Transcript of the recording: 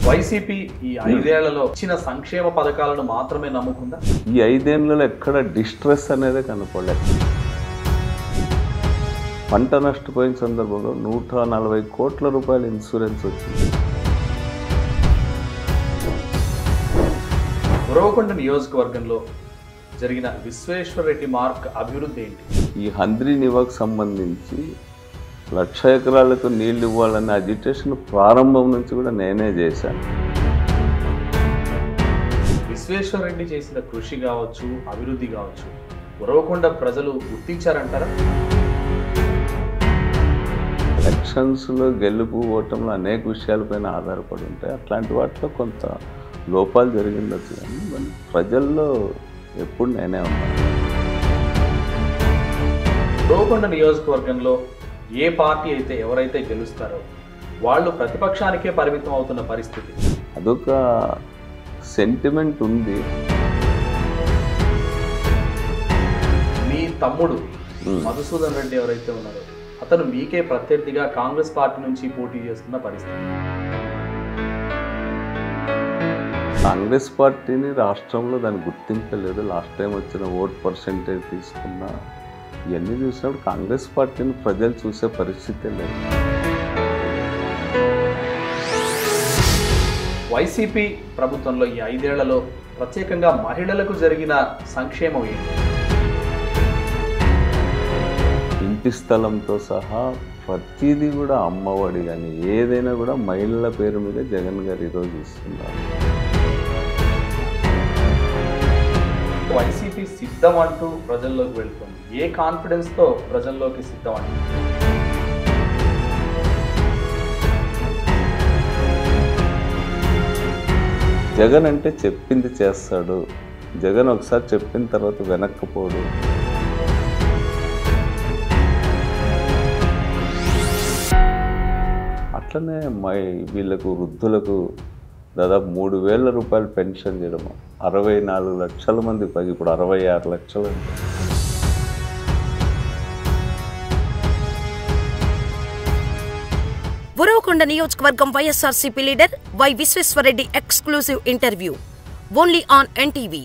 YCP ఈ 5 ఏళ్లలో ఇచ్చిన సంక్షేమ పథకాలను మాత్రమే నమ్ముకుందా? ఈ 5 ఏళ్లలో ఎక్కడ డిస్ట్రెస్ అనేది కనపడలేదు. పంట నష్టపోయిన సందర్భంలో 140 కోట్ల రూపాయల ఇన్సూరెన్స్ వచ్చింది. ఉరవకొండ నియోజకవర్గంలో జరిగిన విశ్వేశ్వరరెడ్డి మార్క్ అభివృద్ధి ఏంటి? ఈ హంద్రీ నివాకు సంబంధించి 1,00,000 ఎకరాలకు నీళ్లు ఇవ్వాలనే అజిటేషన్ ప్రారంభం నుంచి కూడా నేనే చేశాను. విశ్వేశ్వరరెడ్డి చేసిన కృషి కావచ్చు, అభివృద్ధి కావచ్చు, ఉరవకొండ ప్రజలు గుర్తించారంటారా? ఎలక్షన్స్లో గెలుపు ఓటంలో అనేక విషయాలపైన ఆధారపడి ఉంటాయి. అట్లాంటి వాటిలో కొంత లోపాలు జరిగిండొచ్చు, కానీ ప్రజల్లో ఎప్పుడు నేనే ఉన్నాను. ఉరవకొండ నియోజకవర్గంలో ఏ పార్టీ అయితే ఎవరైతే గెలుస్తారో వాళ్ళు ప్రతిపక్షానికే పరిమితం అవుతున్న పరిస్థితి. అదొక సెంటిమెంట్ ఉంది. మీ తమ్ముడు మధుసూదన్ రెడ్డి ఎవరైతే ఉన్నారో అతను మీకే ప్రత్యర్థిగా కాంగ్రెస్ పార్టీ నుంచి పోటీ చేస్తున్న పరిస్థితి. కాంగ్రెస్ పార్టీని రాష్ట్రంలో దాన్ని గుర్తింపలేదు. లాస్ట్ టైం వచ్చిన ఓట్ పర్సెంటేజ్ తీసుకున్న ఇవన్నీ చూసినప్పుడు కాంగ్రెస్ పార్టీని ప్రజలు చూసే పరిస్థితి లేదు. వైసీపీ ప్రభుత్వంలో ఈ 5 ఏళ్లలో ప్రత్యేకంగా మహిళలకు జరిగిన సంక్షేమం ఏంటి? ఇంటి స్థలంతో సహా ప్రతిదీ కూడా అమ్మఒడి కానీ ఏదైనా కూడా మహిళల పేరు మీద జగన్ గారు ఈరోజు ఇస్తున్నారు. వైసీపీ సిద్ధం అంటూ ప్రజల్లోకి వెళ్తుంది. ఏ కాన్ఫిడెన్స్తో ప్రజల్లోకి సిద్ధం అంటూ? జగన్ అంటే చెప్పింది చేస్తాడు. జగన్ ఒకసారి చెప్పిన తర్వాత వెనక్కిపోడు. అట్లనే వీళ్ళకు వృద్ధులకు దాదాపు 3,000 రూపాయలు పెన్షన్ చేయడము, 64 లక్షల మంది పైకి, ఇప్పుడు 66 లక్షలు అంటే. ఉరవకొండ నియోజకవర్గం YSRCP leader Y Visweswara Reddy exclusive interview only on NTV.